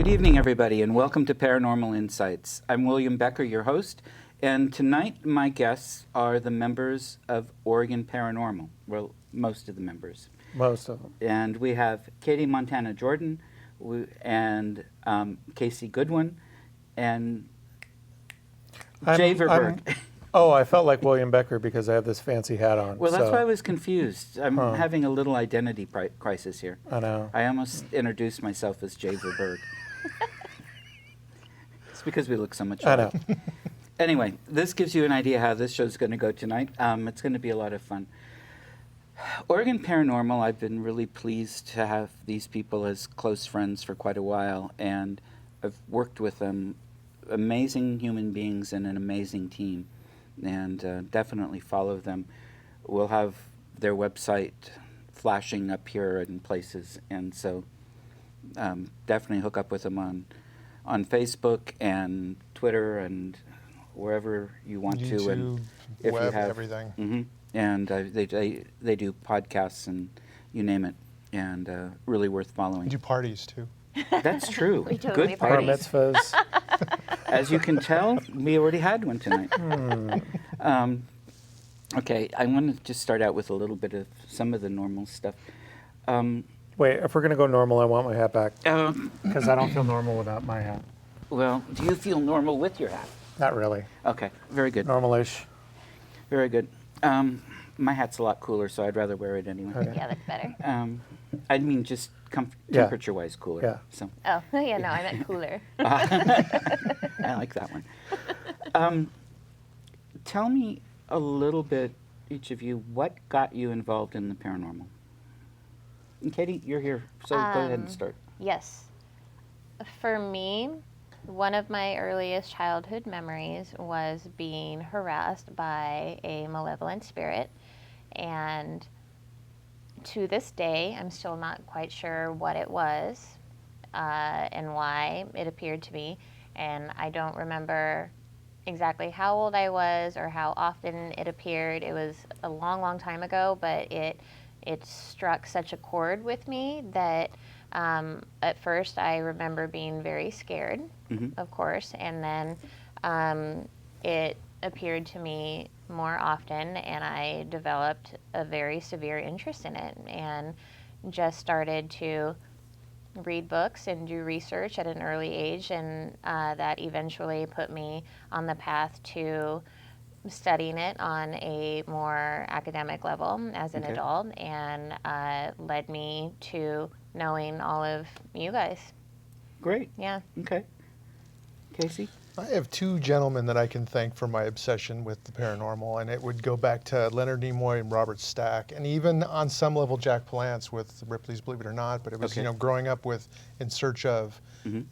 Good evening, everybody, and welcome to Paranormal Insights. I'm William Becker, your host, and tonight my guests are the members of Oregon Paranormal. Well, most of the members. Most of them. And we have Katie Montana Jordan and Casey Goodwin and Jay Verberg. Oh, I felt like William Becker because I have this fancy hat on. Well, that's why I was confused. I'm having a little identity crisis here. I know. I almost introduced myself as Jay Verberg. It's because we look so much alike. I know. Anyway, this gives you an idea how this show's going to go tonight. It's going to be a lot of fun. Oregon Paranormal, I've been really pleased to have these people as close friends for quite a while, and I've worked with them. Amazing human beings and an amazing team, and definitely follow them. We'll have their website flashing up here in places, and so definitely hook up with them on Facebook and Twitter and wherever you want YouTube, to, and if web, you have everything. Mm-hmm. And they do podcasts and you name it, and really worth following. We do parties too. That's true. We totally Good Bar parties. mitzvahs. As you can tell, we already had one tonight. Okay, I want to just start out with a little bit of some of the normal stuff. Wait, if we're going to go normal, I want my hat back. Um, Because I don't feel normal without my hat. well, do you feel normal with your hat? Not really. Okay, very good. Normal-ish. Very good. My hat's a lot cooler, so I'd rather wear it anyway. Okay. Yeah, that's better. I mean, just Yeah. temperature-wise cooler. Yeah. So Oh, yeah, no, I meant cooler. I like that one. Tell me a little bit, each of you, what got you involved in the paranormal? And Katie, you're here, so go ahead and start. Yes. For me, one of my earliest childhood memories was being harassed by a malevolent spirit. And to this day, I'm still not quite sure what it was and why it appeared to me. And I don't remember exactly how old I was or how often it appeared. It was a long, long time ago, but it struck such a chord with me that at first I remember being very scared, of course, and then it appeared to me more often, and I developed a very severe interest in it and just started to read books and do research at an early age, and that eventually put me on the path to studying it on a more academic level as an adult, and led me to knowing all of you guys. Great. Yeah. Okay. Casey? I have two gentlemen that I can thank for my obsession with the paranormal, and it would go back to Leonard Nimoy and Robert Stack, and even on some level Jack Palance with Ripley's Believe It or Not. But it was growing up with In Search Of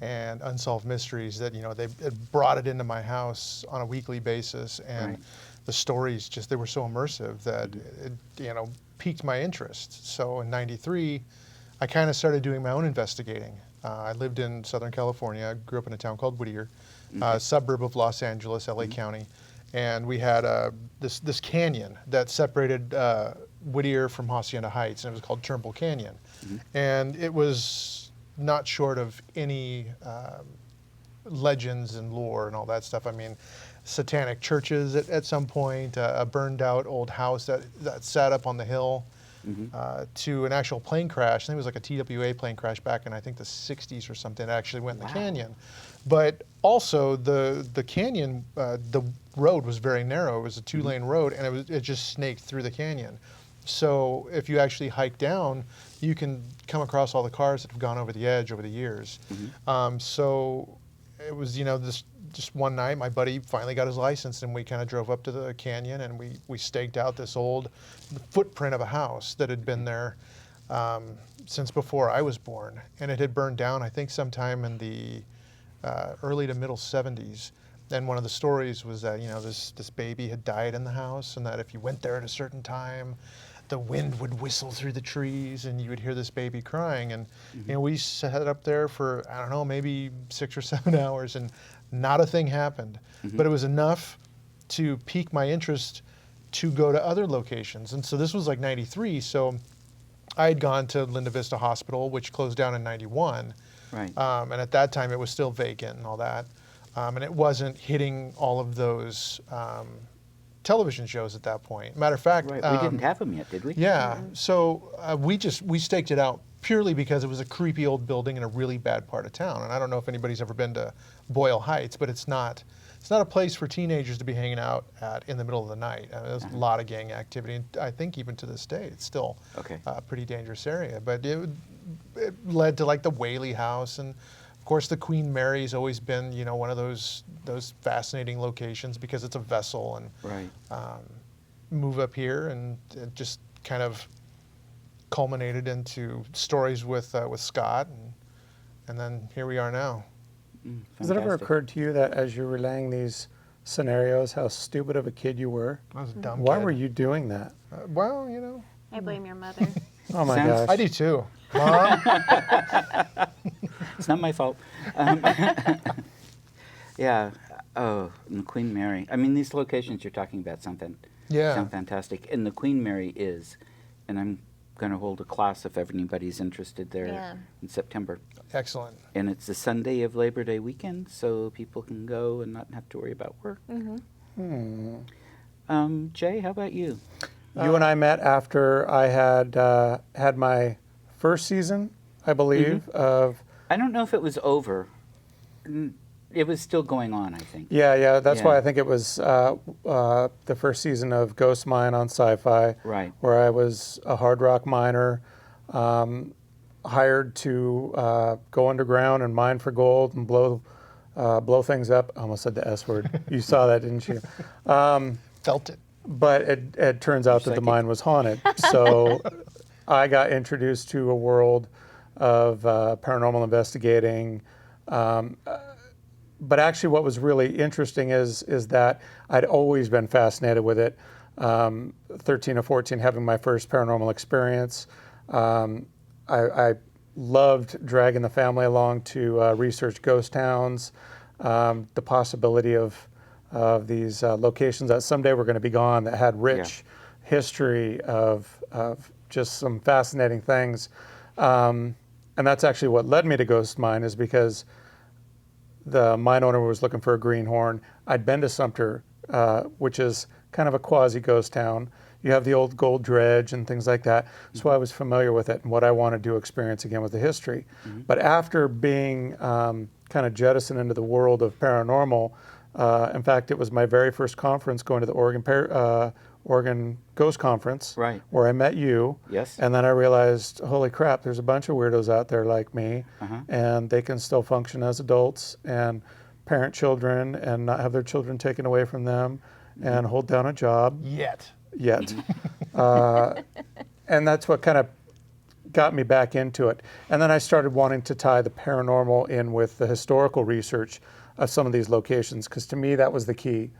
and Unsolved Mysteries that they brought it into my house on a weekly basis, and the stories they were so immersive that it piqued my interest. So in '93, I kind of started doing my own investigating. I lived in Southern California. I grew up in a town called Whittier, a suburb of Los Angeles, LA County. And we had this canyon that separated Whittier from Hacienda Heights, and it was called Turnbull Canyon. And it was not short of any legends and lore and all that stuff. I mean, satanic churches at some point, a burned out old house that sat up on the hill, to an actual plane crash. I think it was like a TWA plane crash back in, I think, the 60s or something. It actually went in the canyon. But also the canyon, the road was very narrow. It was a two-lane road, and it just snaked through the canyon. So if you actually hike down, you can come across all the cars that have gone over the edge over the years. So it was, just one night, my buddy finally got his license, and we kind of drove up to the canyon, and we staked out this old footprint of a house that had been there since before I was born. And it had burned down, I think, sometime in the early to middle 70s. And one of the stories was that, this baby had died in the house, and that if you went there at a certain time, the wind would whistle through the trees, and you would hear this baby crying. And we sat up there for, I don't know, maybe 6 or 7 hours, and not a thing happened. But it was enough to pique my interest to go to other locations. And so this was like '93, so I had gone to Linda Vista Hospital, which closed down in '91. Right. And at that time, it was still vacant and all that. And it wasn't hitting all of those television shows at that point. Matter of fact, Right. We didn't have them yet, did we? yeah. So we staked it out purely because it was a creepy old building in a really bad part of town. And I don't know if anybody's ever been to Boyle Heights, but it's not a place for teenagers to be hanging out at in the middle of the night. There's a lot of gang activity, and I think even to this day, it's still Okay. a pretty dangerous area. But it led to like the Whaley House, and of course the Queen Mary's always been, one of those fascinating locations because it's a vessel, and Right. move up here, and it just kind of culminated into stories with Scott, and then here we are now. Has it ever Fantastic. occurred to you that as you're relaying these scenarios, how stupid of a kid you were? I was a dumb Why kid. were you doing that? Well, I blame your mother. Oh my Sounds- gosh. I do too. Mom? It's not my fault. Yeah. Oh, and the Queen Mary. I mean, these locations you're talking about sound fantastic. And the Queen Mary is, and I'm going to hold a class if anybody's interested there Yeah. in September. Excellent. And it's the Sunday of Labor Day weekend, so people can go and not have to worry about work. Jay, how about you? You and I met after I had had my first season, I believe, of I don't know if it was over. It was still going on, I think. yeah. That's Yeah. why I think it was the first season of Ghost Mine on Sci-Fi, Right. where I was a hard rock miner, hired to go underground and mine for gold and blow things up. I almost said the S word. You saw that, didn't you? Felt it. But it turns out that the psychic. mine was haunted. So I got introduced to a world of paranormal investigating. But actually, what was really interesting is that I'd always been fascinated with it. 13 or 14, having my first paranormal experience. I loved dragging the family along to research ghost towns, the possibility of these locations that someday were going to be gone that had rich history of just some fascinating things. And that's actually what led me to Ghost Mine, is because the mine owner was looking for a greenhorn. I'd been to Sumter, which is kind of a quasi-ghost town. You have the old gold dredge and things like that. So I was familiar with it and what I wanted to experience again with the history. But after being kind of jettisoned into the world of paranormal, in fact, it was my very first conference going to the Oregon Ghost Conference, Right. where I met you. Yes. And then I realized, holy crap, there's a bunch of weirdos out there like me, Uh-huh. and they can still function as adults and parent children and not have their children taken away from them and hold down a job Yet. yet. And that's what kind of got me back into it. And then I started wanting to tie the paranormal in with the historical research of some of these locations, because to me that was the key.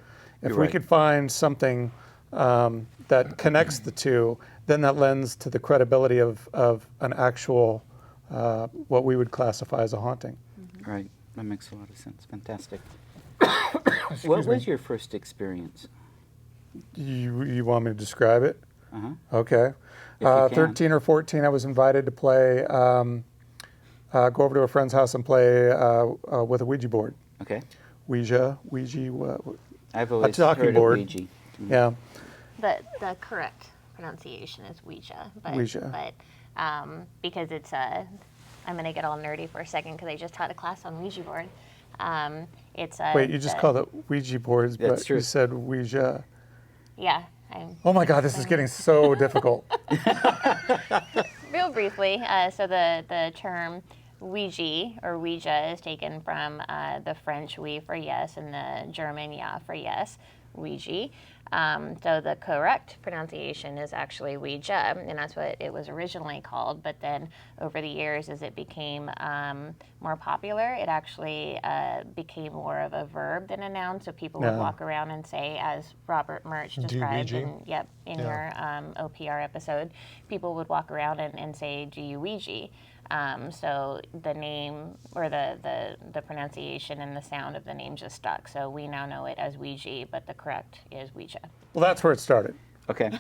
If You're we right. could find something that connects the two, then that lends to the credibility of an actual, what we would classify as a haunting. Right. That makes a lot of sense. Fantastic. What was your first experience? You want me to describe it? Uh-huh. Okay. If you can. 13 or 14, I was invited to play, go over to a friend's house and play with a Ouija board. Okay. Ouija, I've always talking heard board. of Ouija. yeah. The correct pronunciation is Ouija. Ouija. But because it's I'm going to get all nerdy for a second because I just taught a class on Ouija board. It's Wait, you just called it Ouija boards, That's but true. you said Ouija. Yeah. Oh my God, this is getting so difficult. Real briefly, so the term Ouija or Ouija is taken from the French oui for yes and the German ja for yes, Ouija. So the correct pronunciation is actually Ouija, and that's what it was originally called. But then over the years, as it became more popular, it actually became more of a verb than a noun. So people would Yeah. walk around and say, as Robert Murch Do described Ouija? in Yeah. your OPR episode, people would walk around and say, do you Ouija? So the name or the pronunciation and the sound of the name just stuck. So we now know it as Ouija, but the correct is Ouija. Well, that's where it started. Okay.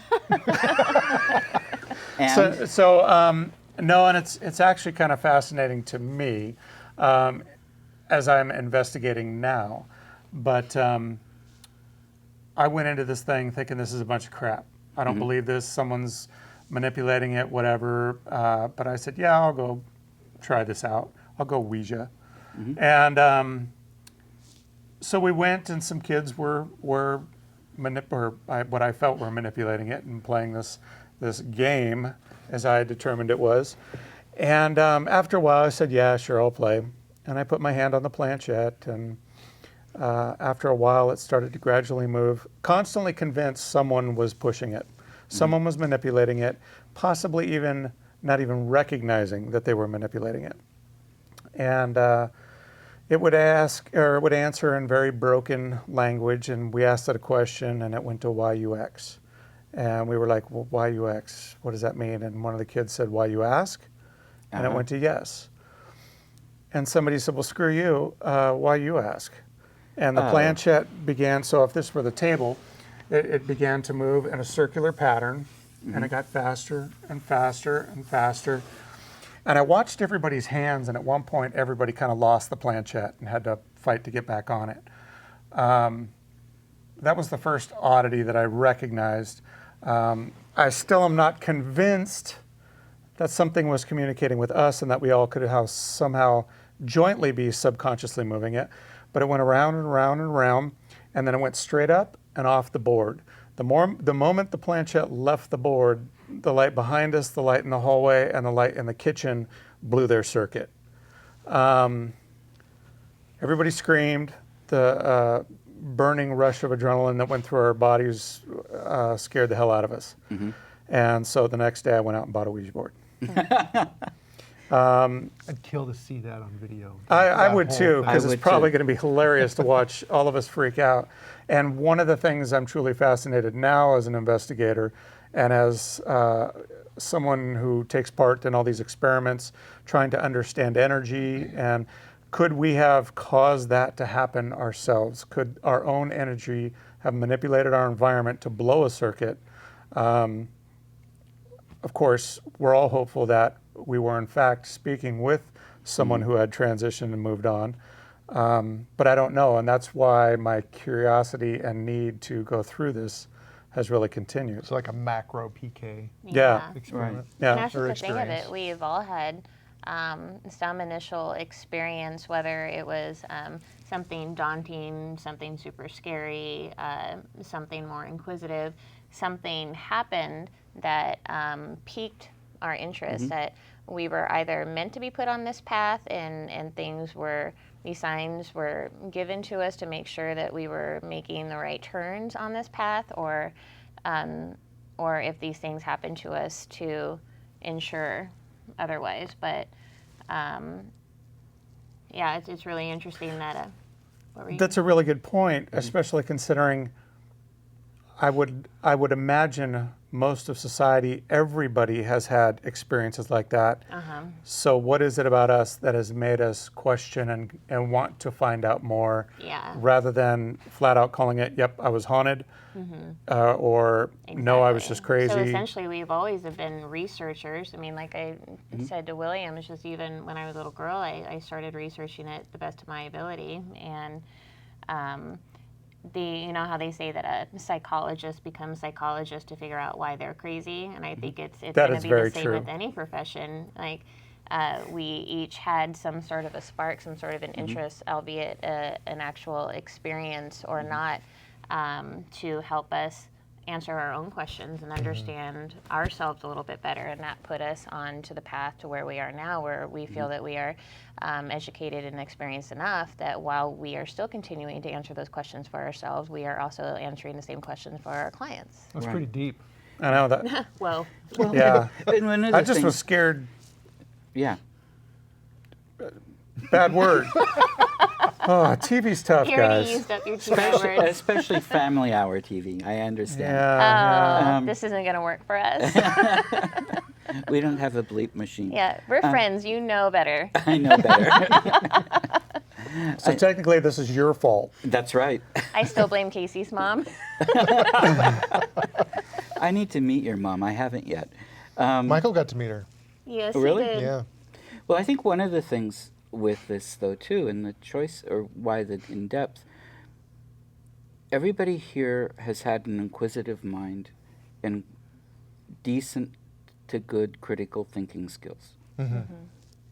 And No, and it's actually kind of fascinating to me. as I'm investigating now. But I went into this thing thinking this is a bunch of crap. I don't believe this. Someone's manipulating it, whatever. But I said, yeah, I'll go try this out. I'll go Ouija. And so we went, and some kids were what I felt were manipulating it and playing this game, as I had determined it was. And after a while, I said, yeah, sure, I'll play. And I put my hand on the planchette, and after a while, it started to gradually move, constantly convinced someone was pushing it. Someone was manipulating it, possibly even not even recognizing that they were manipulating it. And it would ask, or it would answer in very broken language, and we asked it a question, and it went to why UX. And we were like, well, why UX? What does that mean? And one of the kids said, why you ask? And it went to yes. And somebody said, well, screw you, why you ask? And the planchette began, so if this were the table, it began to move in a circular pattern, and it got faster and faster and faster. And I watched everybody's hands, and at one point, everybody kind of lost the planchette and had to fight to get back on it. That was the first oddity that I recognized. I still am not convinced that something was communicating with us and that we all could somehow jointly be subconsciously moving it. But it went around and around and around, and then it went straight up and off the board. The moment the planchette left the board, the light behind us, the light in the hallway, and the light in the kitchen blew their circuit. Everybody screamed. The burning rush of adrenaline that went through our bodies scared the hell out of us. And so the next day I went out and bought a Ouija board. I'd kill to see that on video. I would too, because I it's would probably too. going to be hilarious to watch all of us freak out. And one of the things I'm truly fascinated now as an investigator and as someone who takes part in all these experiments, trying to understand energy, and could we have caused that to happen ourselves? Could our own energy have manipulated our environment to blow a circuit? Of course, we're all hopeful that we were in fact speaking with someone who had transitioned and moved on. But I don't know, and that's why my curiosity and need to go through this has really continued. It's like a macro PK Yeah. experiment. Yeah. And that's Or just the thing of experience. it. We've all had some initial experience, whether it was something daunting, something super scary, something more inquisitive. Something happened that piqued our interest, that we were either meant to be put on this path, and these signs were given to us to make sure that we were making the right turns on this path, or if these things happened to us to ensure otherwise. But yeah, it's really interesting that. What were you? That's a really good point, especially considering I would imagine most of society, everybody has had experiences like that. So what is it about us that has made us question and want to find out more, Yeah. rather than flat out calling it, yep, I was haunted, or no, I was just crazy. So essentially, we've always have been researchers. I mean, like I said to William, it's just even when I was a little girl, I started researching it the best of my ability. And you know how they say that a psychologist becomes psychologist to figure out why they're crazy, and I think it's That going to is be very the same true. with any profession. Like we each had some sort of a spark, some sort of an interest, albeit an actual experience or not, to help us answer our own questions and understand ourselves a little bit better, and that put us on to the path to where we are now, where we feel that we are educated and experienced enough that while we are still continuing to answer those questions for ourselves, we are also answering the same questions for our clients. That's Right. pretty deep. I know that. Well, Yeah. And one of I the just was things- scared. Yeah. Bad word. Oh, TV's tough, you already guys. used up your two Especially, words. especially family hour TV. I understand. Yeah. This isn't going to work for us. We don't have a bleep machine. Yeah, we're friends. You know better. I know better. So technically, this is your fault. That's right. I still blame Casey's mom. I need to meet your mom. I haven't yet. Michael got to meet her. Yes, Really? he did. Yeah. Well, I think one of the things with this though too, and the choice, or why the in depth. Everybody here has had an inquisitive mind and decent to good critical thinking skills.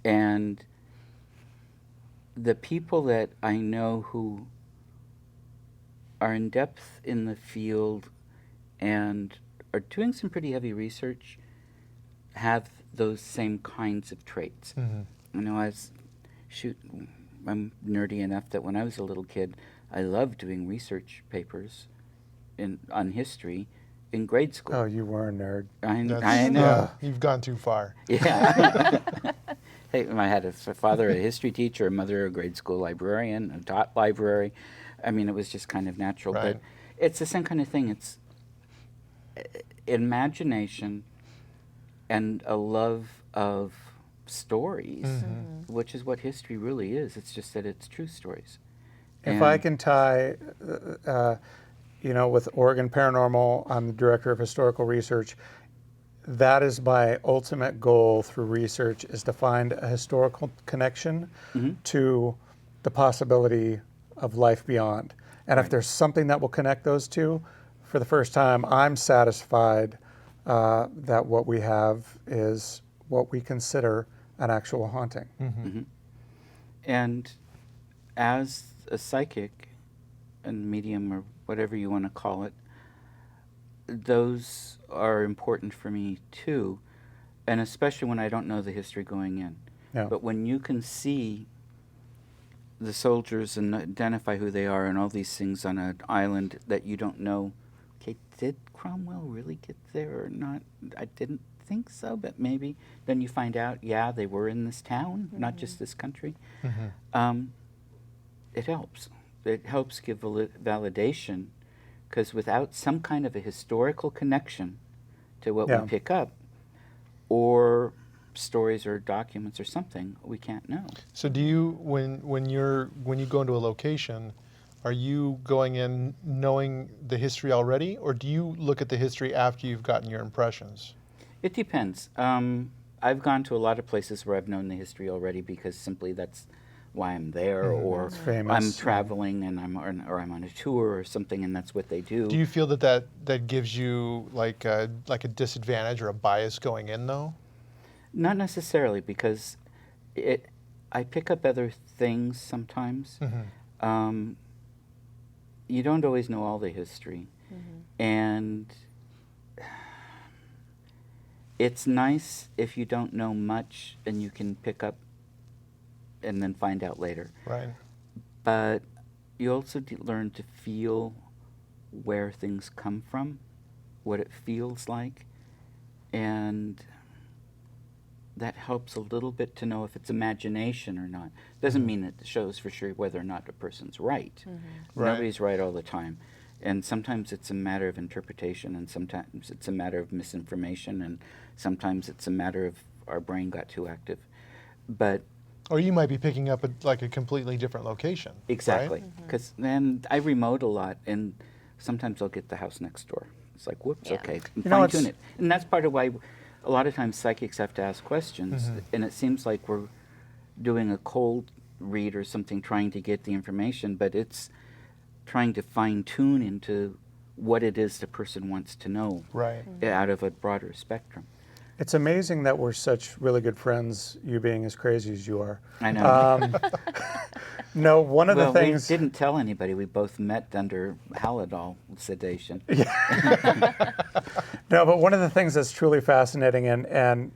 And the people that I know who are in depth in the field and are doing some pretty heavy research have those same kinds of traits. You know, I'm nerdy enough that when I was a little kid, I loved doing research papers on history in grade school. Oh, you were a nerd. I That's- know. Yeah, you've gone too far. Yeah. Hey, I had a father, a history teacher, a mother, a grade school librarian, a taught library. I mean, it was just kind of natural. Right. But it's the same kind of thing. It's imagination and a love of stories, which is what history really is. It's just that it's true stories. If I can tie, with Oregon Paranormal, I'm the director of historical research. That is my ultimate goal through research, is to find a historical connection to the possibility of life beyond. And if there's something that will connect those two, for the first time, I'm satisfied that what we have is what we consider an actual haunting. And as a psychic and medium, or whatever you want to call it, those are important for me too, and especially when I don't know the history going in. Yeah. But when you can see the soldiers and identify who they are and all these things on an island that you don't know, okay, did Cromwell really get there or not? I didn't think so, but maybe. Then you find out, yeah, they were in this town, not just this country. It helps. It helps give validation, because without some kind of a historical connection to what we pick up, or stories or documents or something, we can't know. So do you, when you go into a location, are you going in knowing the history already, or do you look at the history after you've gotten your impressions? It depends. I've gone to a lot of places where I've known the history already, because simply that's why I'm there, or It's famous. I'm traveling and I'm on a tour or something, and that's what they do. Do you feel that gives you like a disadvantage or a bias going in though? Not necessarily, because I pick up other things sometimes. You don't always know all the history, and it's nice if you don't know much and you can pick up and then find out later. Right. But you also learn to feel where things come from, what it feels like, and that helps a little bit to know if it's imagination or not. Doesn't mean it shows for sure whether or not a person's right. Right. Nobody's right all the time. And sometimes it's a matter of interpretation, and sometimes it's a matter of misinformation, and sometimes it's a matter of our brain got too active. But Or you might be picking up a completely different location. exactly, Right? because then I remote a lot, and sometimes I'll get the house next door. It's like, whoops, Yeah. okay, You know, fine tune it's- it. And that's part of why a lot of times psychics have to ask questions, and it seems like we're doing a cold read or something, trying to get the information, but it's trying to fine tune into what it is the person wants to know Right. out of a broader spectrum. It's amazing that we're such really good friends, you being as crazy as you are. I know. No, one of Well, the things... we didn't tell anybody. We both met under Halidol sedation. No, but one of the things that's truly fascinating, and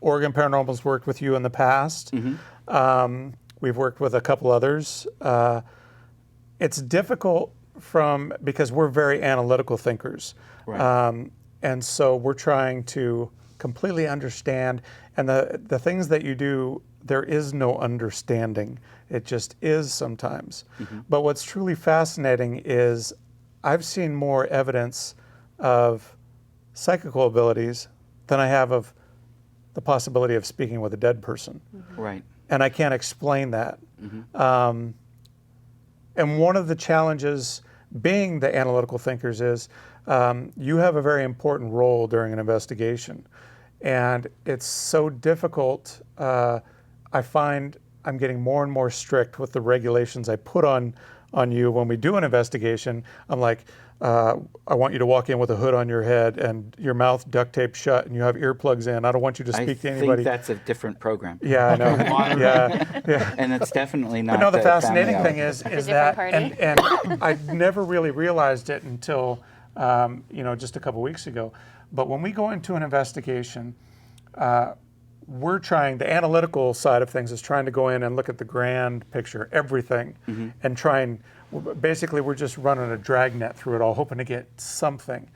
Oregon Paranormal's worked with you in the past. We've worked with a couple others. It's difficult because we're very analytical thinkers. Right. And so we're trying to completely understand. And the things that you do, there is no understanding. It just is sometimes. But what's truly fascinating is I've seen more evidence of psychical abilities than I have of the possibility of speaking with a dead person. Right. And I can't explain that. And one of the challenges being the analytical thinkers is you have a very important role during an investigation. And it's so difficult. I find I'm getting more and more strict with the regulations I put on you when we do an investigation. I'm like, I want you to walk in with a hood on your head and your mouth duct taped shut and you have earplugs in. I don't want you to speak to I anybody. think that's a different program. Yeah, I know. yeah. And it's definitely not. But no, the fascinating family thing hour. is different that, party. and I never really realized it until, just a couple weeks ago. But when we go into an investigation, we're trying, the analytical side of things is trying to go in and look at the grand picture, everything, and try and, basically we're just running a dragnet through it all, hoping to get something.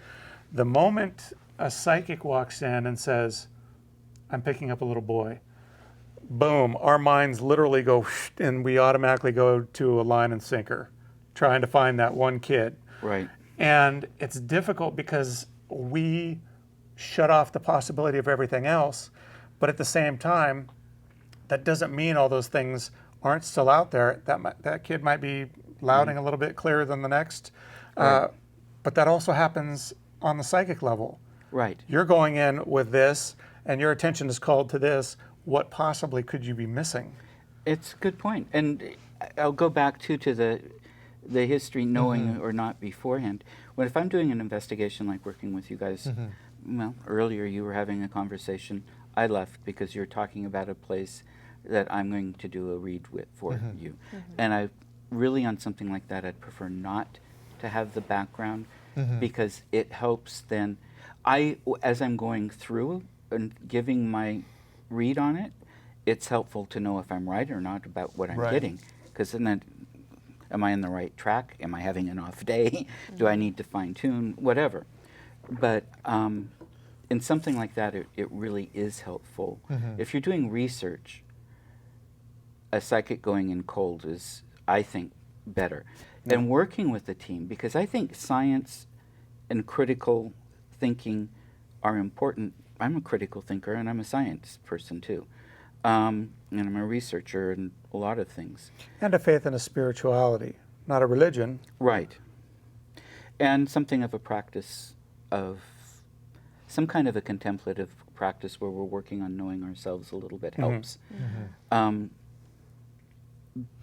The moment a psychic walks in and says, I'm picking up a little boy, boom, our minds literally go, and we automatically go to a line and sinker, trying to find that one kid. Right. And it's difficult because we shut off the possibility of everything else, but at the same time, that doesn't mean all those things aren't still out there. That kid might be louding a little bit clearer than the next, Right. but that also happens on the psychic level. Right. You're going in with this, and your attention is called to this. What possibly could you be missing? It's a good point. And I'll go back to the history, knowing or not beforehand. When if I'm doing an investigation like working with you guys, well, earlier you were having a conversation. I left because you're talking about a place that I'm going to do a read with for you. And I really, on something like that, I'd prefer not to have the background because it helps then. As I'm going through and giving my read on it, it's helpful to know if I'm right or not about what I'm getting. Because then am I on the right track? Am I having an off day? Do I need to fine tune? Whatever. But in something like that, it really is helpful. If you're doing research, a psychic going in cold is, I think, better. And working with the team, because I think science and critical thinking are important. I'm a critical thinker and I'm a science person too. And I'm a researcher in a lot of things. And a faith and a spirituality, not a religion. Right. And something of a practice of some kind of a contemplative practice where we're working on knowing ourselves a little bit helps.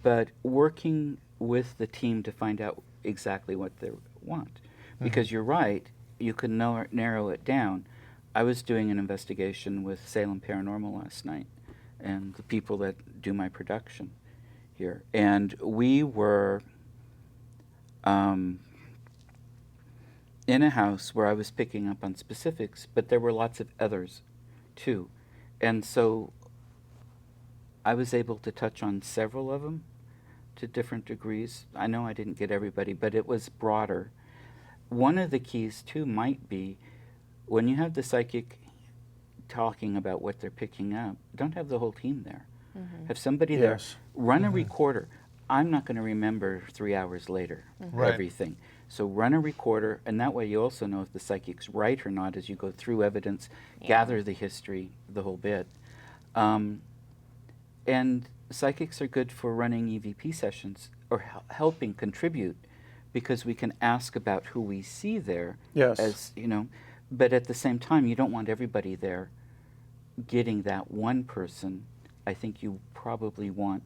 But working with the team to find out exactly what they want. Because you're right, you can narrow it down. I was doing an investigation with Salem Paranormal last night and the people that do my production here. And we were in a house where I was picking up on specifics, but there were lots of others too. And so I was able to touch on several of them to different degrees. I know I didn't get everybody, but it was broader. One of the keys too might be when you have the psychic talking about what they're picking up, don't have the whole team there. Have somebody there. Run a recorder. I'm not going to remember 3 hours later everything. So run a recorder, and that way you also know if the psychic's right or not as you go through evidence, gather the history, the whole bit. And psychics are good for running EVP sessions or helping contribute because we can ask about who we see there. Yes. As you know, but at the same time, you don't want everybody there getting that one person. I think you probably want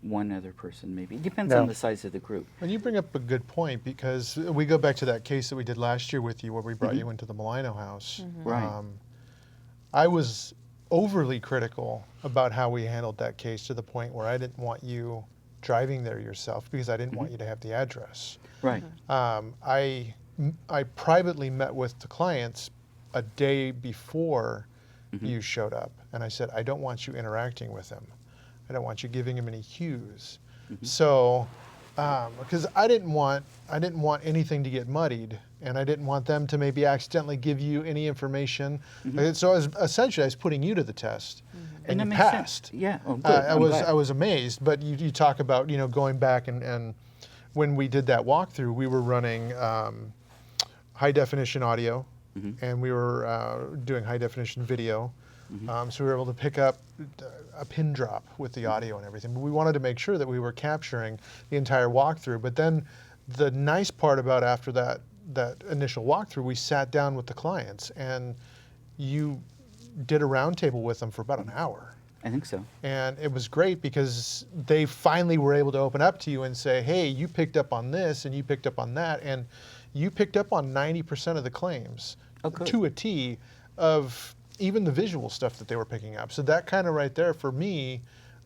one other person, maybe. It depends on the size of the group. And you bring up a good point because we go back to that case that we did last year with you where we brought you into the Molino house. Right. I was overly critical about how we handled that case to the point where I didn't want you driving there yourself because I didn't want you to have the address. Right. I privately met with the clients a day before you showed up, and I said, I don't want you interacting with him. I don't want you giving him any cues. So, because I didn't want anything to get muddied, and I didn't want them to maybe accidentally give you any information. So I was putting you to the test, and you that makes sense. passed. Yeah. Oh, good. I I'm was glad. I was amazed. But you talk about going back and when we did that walkthrough, we were running high definition audio, and we were doing high definition video. So we were able to pick up a pin drop with the audio and everything. But we wanted to make sure that we were capturing the entire walkthrough. But then the nice part about after that initial walkthrough, we sat down with the clients and you did a roundtable with them for about an hour. I think so. And it was great because they finally were able to open up to you and say, hey, you picked up on this and you picked up on that. And you picked up on 90% of the claims to a T of even the visual stuff that they were picking up. So that kind of right there for me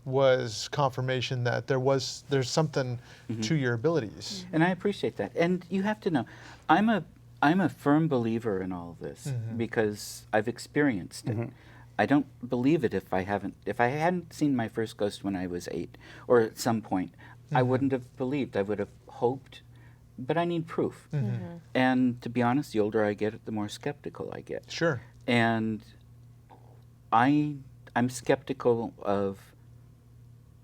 was confirmation that there's something to your abilities. And I appreciate that. And you have to know, I'm a firm believer in all of this because I've experienced it. I don't believe it if I hadn't seen my first ghost when I was 8 or at some point. I wouldn't have believed. I would have hoped, but I need proof. And to be honest, the older I get, the more skeptical I get. Sure. And I'm skeptical of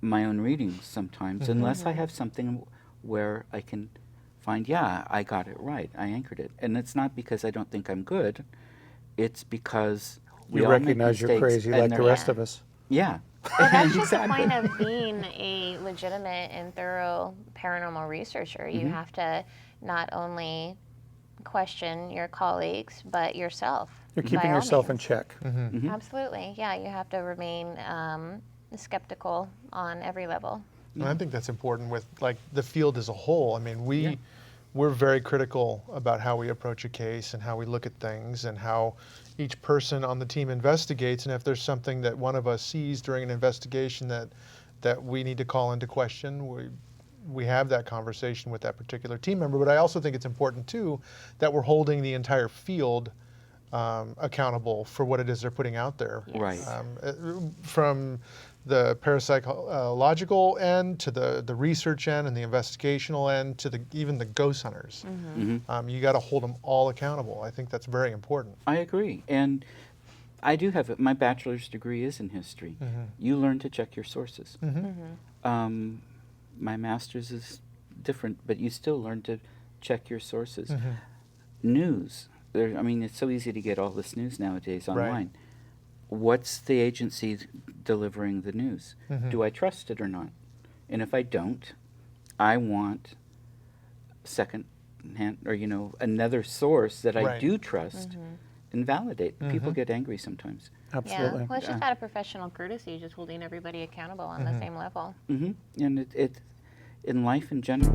my own readings sometimes, unless I have something where I can find, yeah, I got it right. I anchored it. And it's not because I don't think I'm good. It's because we You all make recognize you're mistakes, crazy and like the they're- rest of us. Yeah. But that's just the Exactly. point of being a legitimate and thorough paranormal researcher. You have to not only question your colleagues, but yourself. You're by keeping all yourself in means. check. Absolutely. Yeah, you have to remain skeptical on every level. And I think that's important with like the field as a whole. I mean, we're very critical about how we approach a case and how we look at things and how each person on the team investigates. And if there's something that one of us sees during an investigation that we need to call into question, we have that conversation with that particular team member. But I also think it's important too that we're holding the entire field accountable for what it is they're putting out there. Yes. Right. From the parapsychological end to the research end and the investigational end to even the ghost hunters. You got to hold them all accountable. I think that's very important. I agree. And I do have my bachelor's degree is in history. You learn to check your sources. My master's is different, but you still learn to check your sources. News. I mean, it's so easy to get all this news nowadays online. What's the agency delivering the news? Do I trust it or not? And if I don't, I want second hand or another source that I do trust and validate. People get angry sometimes. Absolutely. Yeah. Well, it's just out of professional courtesy, just holding everybody accountable on the same level. And it in life in general.